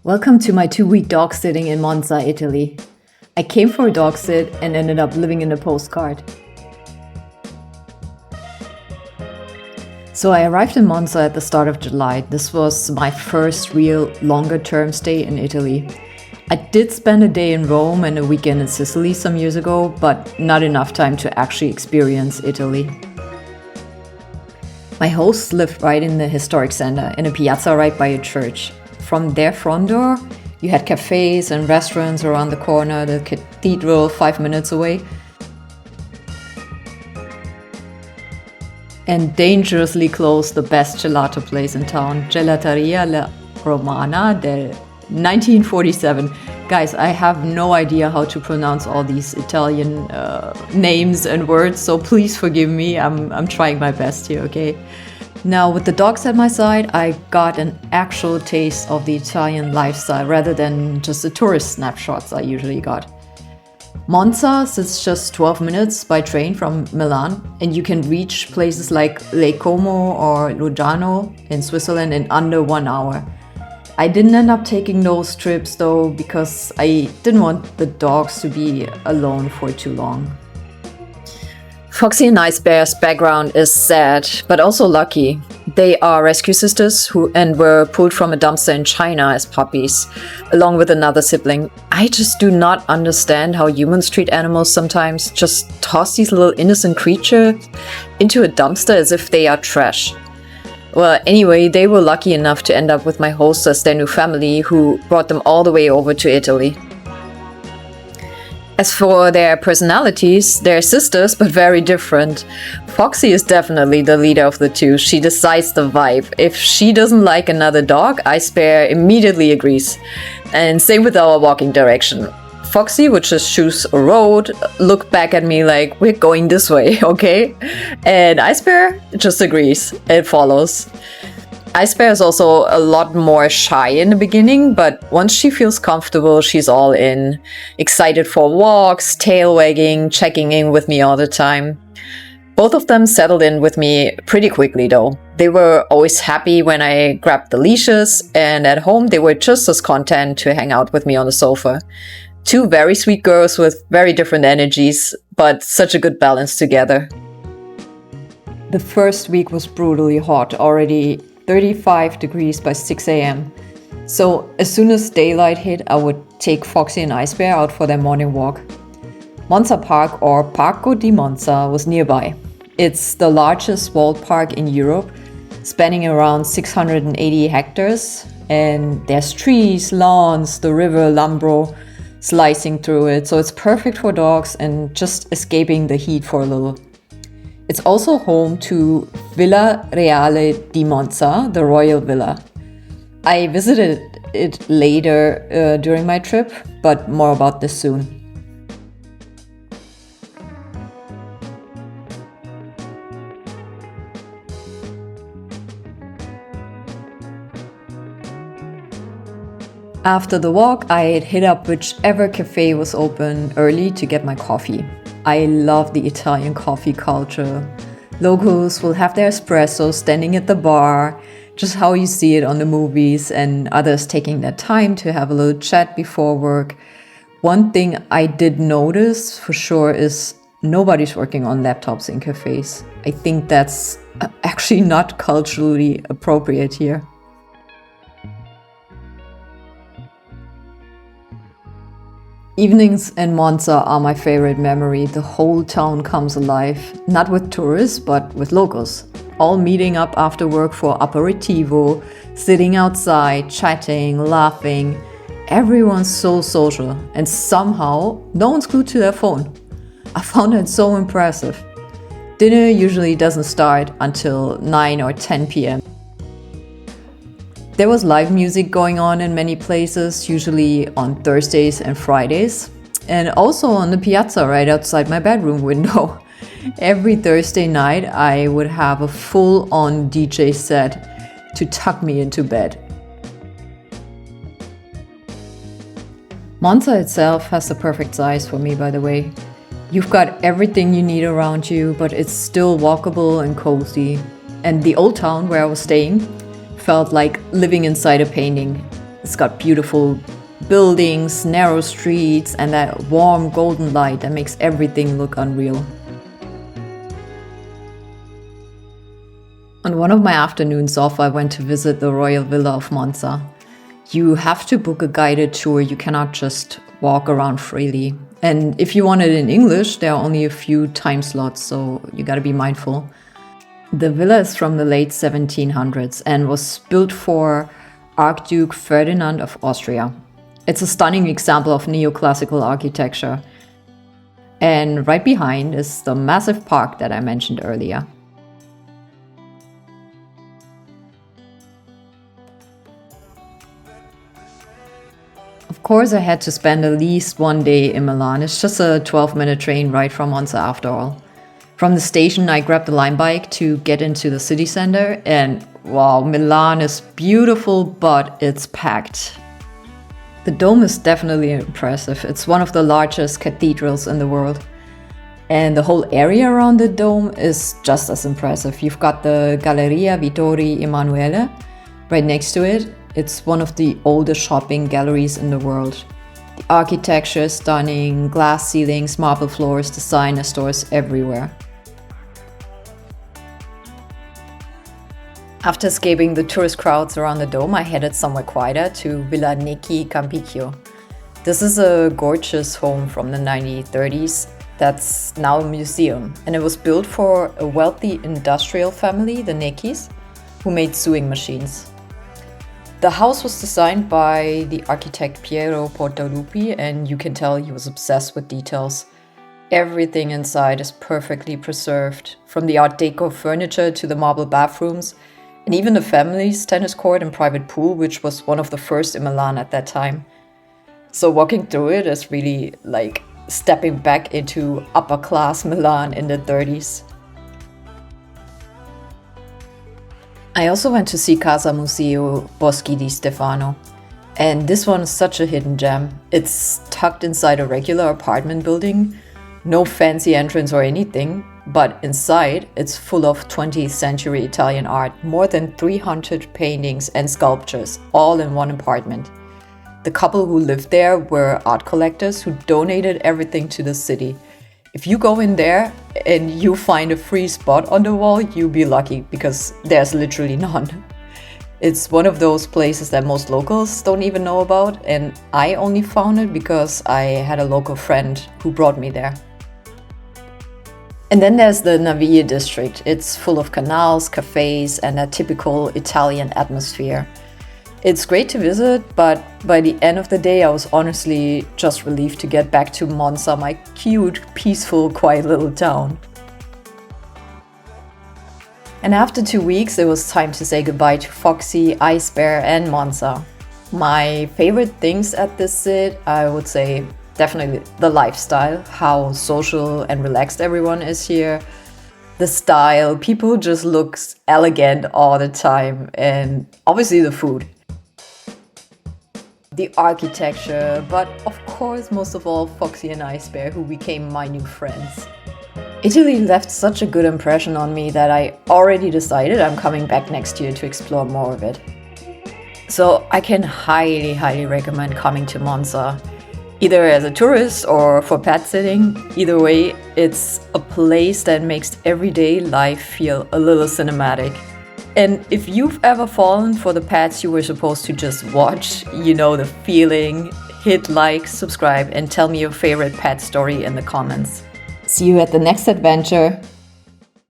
Welcome to my 2-week dog sitting in Monza, Italy. I came for a dog sit and ended up living in a postcard. So I arrived in Monza at the start of July. This was my first real longer-term stay in Italy. I did spend a day in Rome and a weekend in Sicily some years ago, but not enough time to actually experience Italy. My hosts lived right in the historic center, in a piazza right by a church. From their front door, you had cafes and restaurants around the corner, the cathedral 5 minutes away, and dangerously close, the best gelato place in town, Gelateria La Romana del 1947. Guys, I have no idea how to pronounce all these Italian names and words, so please forgive me. I'm trying my best here, okay? Now, with the dogs at my side, I got an actual taste of the Italian lifestyle rather than just the tourist snapshots I usually got. Monza sits just 12 minutes by train from Milan, and you can reach places like Lake Como or Lugano in Switzerland in under 1 hour. I didn't end up taking those trips though, because I didn't want the dogs to be alone for too long. Foxy and Ice Bear's background is sad, but also lucky. They are rescue sisters who were pulled from a dumpster in China as puppies, along with another sibling. I just do not understand how humans treat animals sometimes. Just toss these little innocent creatures into a dumpster as if they are trash. Well, anyway, they were lucky enough to end up with my host as their new family, who brought them all the way over to Italy. As for their personalities, they're sisters, but very different. Foxy is definitely the leader of the two. She decides the vibe. If she doesn't like another dog, Ice Bear immediately agrees. And same with our walking direction. Foxy would just choose a road, look back at me like, we're going this way, okay? And Ice Bear just agrees and follows. Ice Bear is also a lot more shy in the beginning, but once she feels comfortable, she's all in. Excited for walks, tail wagging, checking in with me all the time. Both of them settled in with me pretty quickly though. They were always happy when I grabbed the leashes, and at home they were just as content to hang out with me on the sofa. Two very sweet girls with very different energies, but such a good balance together. The first week was brutally hot, already 35 degrees by 6 a.m. So as soon as daylight hit, I would take Foxy and Ice Bear out for their morning walk. Monza Park, or Parco di Monza, was nearby. It's the largest walled park in Europe, spanning around 680 hectares, and there's trees, lawns, the river Lambro slicing through it, so it's perfect for dogs and just escaping the heat for a little. It's also home to Villa Reale di Monza, the royal villa. I visited it later during my trip, but more about this soon. After the walk, I'd hit up whichever cafe was open early to get my coffee. I love the Italian coffee culture. Locals will have their espresso standing at the bar, just how you see it on the movies, and others taking their time to have a little chat before work. One thing I did notice for sure is nobody's working on laptops in cafes. I think that's actually not culturally appropriate here. Evenings in Monza are my favorite memory. The whole town comes alive, not with tourists, but with locals. All meeting up after work for aperitivo, sitting outside, chatting, laughing. Everyone's so social, and somehow no one's glued to their phone. I found it so impressive. Dinner usually doesn't start until 9 or 10 p.m. There was live music going on in many places, usually on Thursdays and Fridays, and also on the piazza right outside my bedroom window. Every Thursday night, I would have a full-on DJ set to tuck me into bed. Monza itself has the perfect size for me, by the way. You've got everything you need around you, but it's still walkable and cozy. And the old town where I was staying felt like living inside a painting. It's got beautiful buildings, narrow streets, and that warm golden light that makes everything look unreal. On one of my afternoons off, I went to visit the royal villa of Monza. You have to book a guided tour, you cannot just walk around freely. And if you want it in English, there are only a few time slots, so you gotta be mindful. The villa is from the late 1700s and was built for Archduke Ferdinand of Austria. It's a stunning example of neoclassical architecture. And right behind is the massive park that I mentioned earlier. Of course, I had to spend at least one day in Milan. It's just a 12-minute train ride from Monza after all. From the station, I grabbed the Lime bike to get into the city center, and wow, Milan is beautiful, but it's packed. The dome is definitely impressive. It's one of the largest cathedrals in the world. And the whole area around the dome is just as impressive. You've got the Galleria Vittorio Emanuele right next to it. It's one of the oldest shopping galleries in the world. The architecture is stunning, glass ceilings, marble floors, designer stores everywhere. After escaping the tourist crowds around the dome, I headed somewhere quieter to Villa Necchi Campiglio. This is a gorgeous home from the 1930s that's now a museum, and it was built for a wealthy industrial family, the Necchis, who made sewing machines. The house was designed by the architect Piero Portalupi, and you can tell he was obsessed with details. Everything inside is perfectly preserved, from the Art Deco furniture to the marble bathrooms, and even the family's tennis court and private pool, which was one of the first in Milan at that time. So walking through it is really like stepping back into upper class Milan in the 30s. I also went to see Casa Museo Boschi di Stefano, and this one is such a hidden gem. It's tucked inside a regular apartment building, no fancy entrance or anything, but inside it's full of 20th century Italian art, more than 300 paintings and sculptures, all in one apartment. The couple who lived there were art collectors who donated everything to the city. If you go in there and you find a free spot on the wall, you'll be lucky because there's literally none. It's one of those places that most locals don't even know about, and I only found it because I had a local friend who brought me there. And then there's the Naviglia district. It's full of canals, cafes, and a typical Italian atmosphere. It's great to visit, but by the end of the day, I was honestly just relieved to get back to Monza, my cute, peaceful, quiet little town. And after 2 weeks, it was time to say goodbye to Foxy, Ice Bear, and Monza. My favorite things at this sit, I would say definitely the lifestyle, how social and relaxed everyone is here. The style, people just look elegant all the time, and obviously the food. The architecture, but of course most of all Foxy and Ice Bear, who became my new friends. Italy left such a good impression on me that I already decided I'm coming back next year to explore more of it. So I can highly recommend coming to Monza, either as a tourist or for pet sitting. Either way, it's a place that makes everyday life feel a little cinematic. And if you've ever fallen for the pets you were supposed to just watch, you know the feeling. Hit like, subscribe, and tell me your favorite pet story in the comments. See you at the next adventure.